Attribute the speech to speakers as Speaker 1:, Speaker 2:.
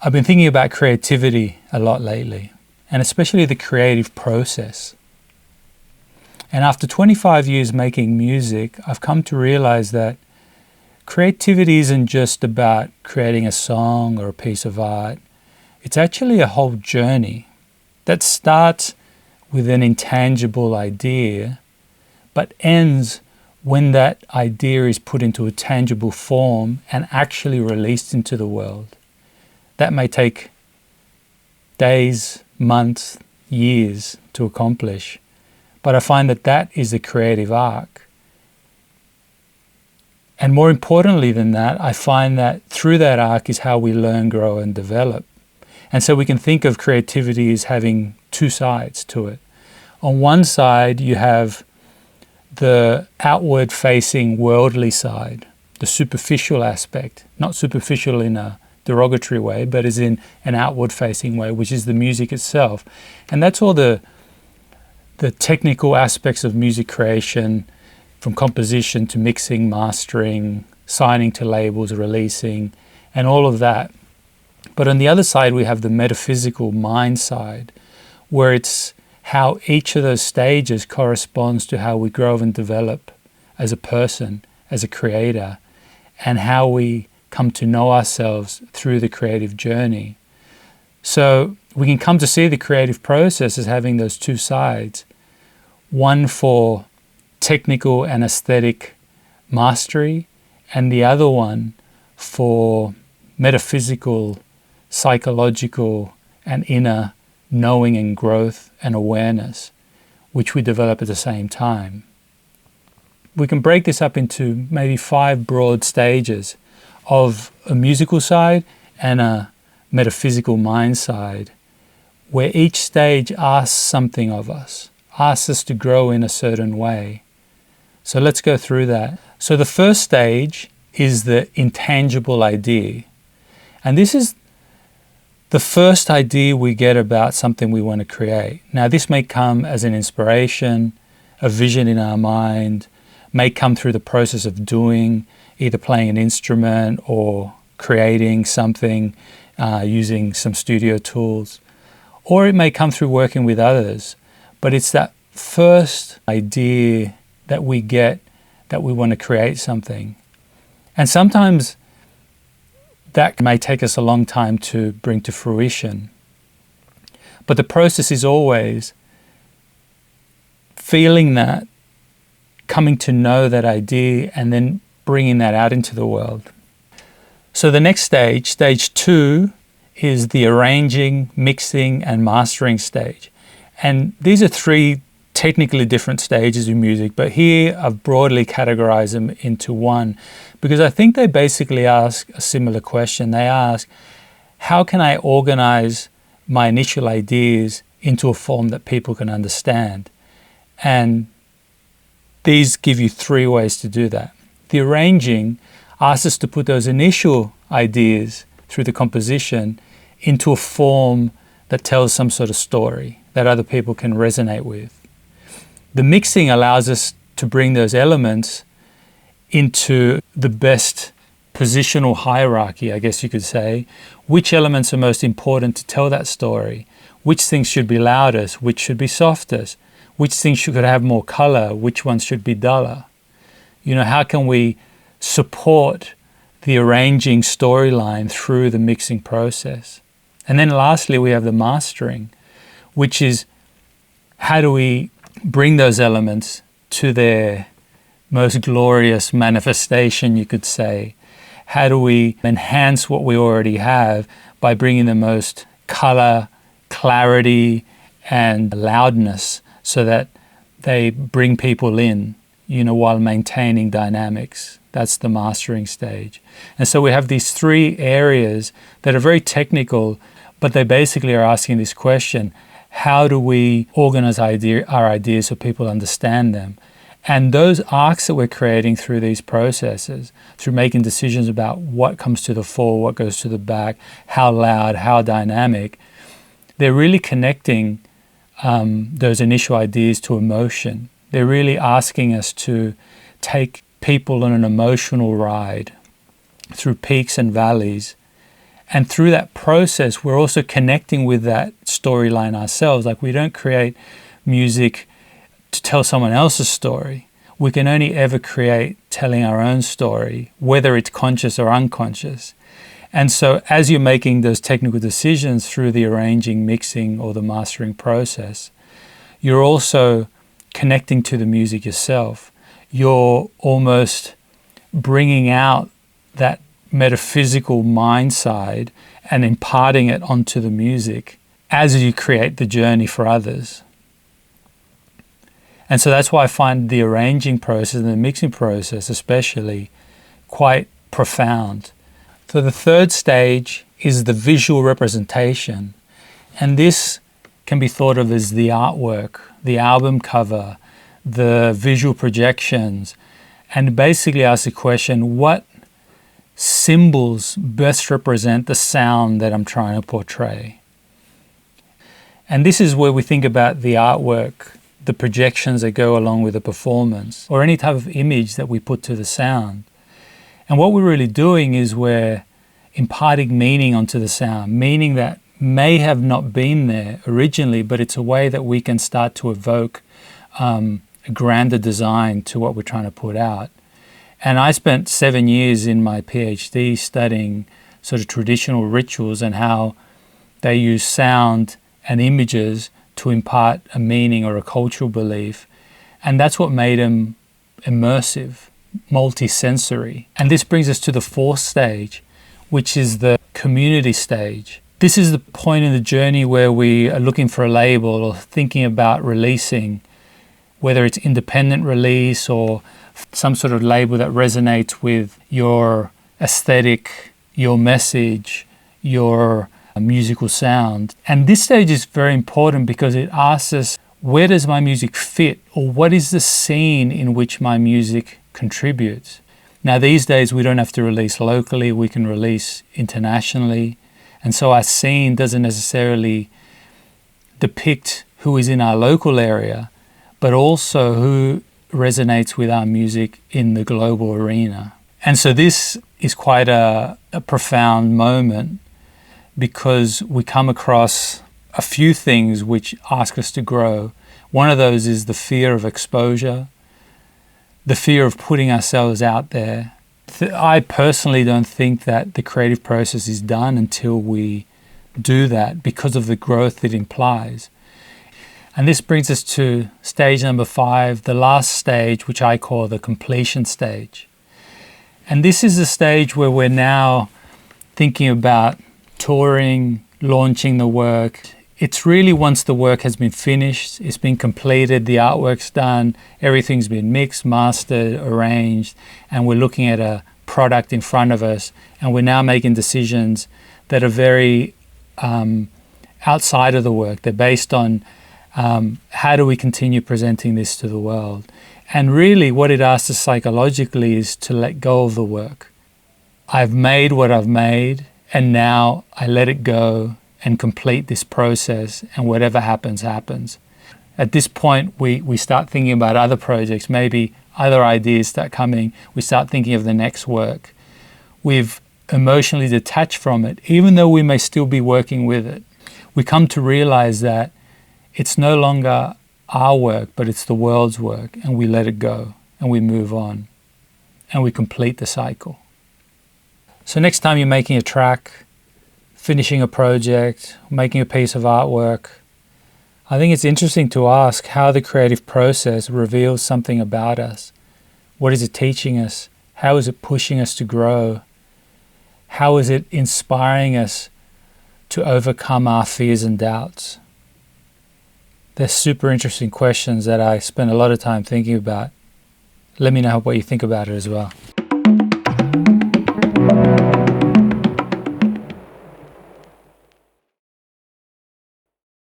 Speaker 1: I've been thinking about creativity a lot lately, and especially the creative process. And after 25 years making music, I've come to realize that creativity isn't just about creating a song or a piece of art. It's actually a whole journey that starts with an intangible idea, but ends when that idea is put into a tangible form and actually released into the world. That may take days, months, years to accomplish, but I find that that is the creative arc. And more importantly than that, I find that through that arc is how we learn, grow, and develop. And so we can think of creativity as having two sides to it. On one side, you have the outward-facing worldly side, the superficial aspect, not superficial in a derogatory way, but as in an outward-facing way, which is the music itself. And that's all the technical aspects of music creation, from composition to mixing, mastering, signing to labels, releasing, and all of that. But on the other side, we have the metaphysical mind side, where it's how each of those stages corresponds to how we grow and develop as a person, as a creator, and how we come to know ourselves through the creative journey. So we can come to see the creative process as having those two sides, one for technical and aesthetic mastery, and the other one for metaphysical, psychological, and inner knowing and growth and awareness, which we develop at the same time. We can break this up into maybe 5 broad stages of a musical side and a metaphysical mind side, where each stage asks something of us, asks us to grow in a certain way. So let's go through that. So the first stage is the intangible idea. And this is the first idea we get about something we want to create. Now, this may come as an inspiration, a vision in our mind, may come through the process of doing, either playing an instrument or creating something using some studio tools, or it may come through working with others. But it's that first idea that we get that we want to create something. And sometimes that may take us a long time to bring to fruition. But the process is always feeling that, coming to know that idea, and then bringing that out into the world. So the next stage, stage 2, is the arranging, mixing, and mastering stage. And these are 3 technically different stages of music, but here I've broadly categorized them into one, because I think they basically ask a similar question. They ask, how can I organize my initial ideas into a form that people can understand? And these give you 3 ways to do that. The arranging asks us to put those initial ideas through the composition into a form that tells some sort of story that other people can resonate with. The mixing allows us to bring those elements into the best positional hierarchy, I guess you could say. Which elements are most important to tell that story? Which things should be loudest? Which should be softest? Which things should have more color? Which ones should be duller? You know, how can we support the arranging storyline through the mixing process? And then lastly, we have the mastering, which is how do we bring those elements to their most glorious manifestation, you could say. How do we enhance what we already have by bringing the most color, clarity, and loudness so that they bring people in, you know, while maintaining dynamics. That's the mastering stage. And so we have these 3 areas that are very technical, but they basically are asking this question: how do we organize our ideas so people understand them? And those arcs that we're creating through these processes, through making decisions about what comes to the fore, what goes to the back, how loud, how dynamic, they're really connecting those initial ideas to emotion. They're really asking us to take people on an emotional ride through peaks and valleys, And through that process, we're also connecting with that storyline ourselves. Like, we don't create music to tell someone else's story. We can only ever create telling our own story, whether it's conscious or unconscious. And so as you're making those technical decisions through the arranging, mixing, or the mastering process, you're also connecting to the music yourself. You're almost bringing out that metaphysical mind side and imparting it onto the music as you create the journey for others. And so that's why I find the arranging process and the mixing process especially quite profound. So the third stage is the visual representation. And this can be thought of as the artwork, the album cover, the visual projections, and basically ask the question, what symbols best represent the sound that I'm trying to portray? And this is where we think about the artwork, the projections that go along with the performance, or any type of image that we put to the sound. And what we're really doing is we're imparting meaning onto the sound, meaning that may have not been there originally, but it's a way that we can start to evoke a grander design to what we're trying to put out. And I spent 7 years in my PhD studying sort of traditional rituals and how they use sound and images to impart a meaning or a cultural belief. And that's what made them immersive, multi-sensory. And this brings us to the fourth stage, which is the community stage. This is the point in the journey where we are looking for a label or thinking about releasing, whether it's independent release or some sort of label that resonates with your aesthetic, your message, your musical sound. And this stage is very important because it asks us, where does my music fit, or what is the scene in which my music contributes? Now, these days we don't have to release locally, we can release internationally. And so our scene doesn't necessarily depict who is in our local area, but also who resonates with our music in the global arena. And so this is quite a profound moment, because we come across a few things which ask us to grow. One of those is the fear of exposure, the fear of putting ourselves out there. I personally don't think that the creative process is done until we do that, because of the growth it implies. And this brings us to stage number 5, the last stage, which I call the completion stage. And this is the stage where we're now thinking about touring, launching the work. It's really once the work has been finished, it's been completed, the artwork's done, everything's been mixed, mastered, arranged, and we're looking at a product in front of us, and we're now making decisions that are very outside of the work. They're based on how do we continue presenting this to the world? And really what it asks us psychologically is to let go of the work. I've made what I've made, and now I let it go and complete this process, and whatever happens, happens. At this point, we start thinking about other projects, maybe other ideas start coming, we start thinking of the next work. We've emotionally detached from it, even though we may still be working with it. We come to realize that it's no longer our work, but it's the world's work, and we let it go, and we move on, and we complete the cycle. So next time you're making a track, finishing a project, making a piece of artwork, I think it's interesting to ask how the creative process reveals something about us. What is it teaching us? How is it pushing us to grow? How is it inspiring us to overcome our fears and doubts? They're super interesting questions that I spend a lot of time thinking about. Let me know what you think about it as well.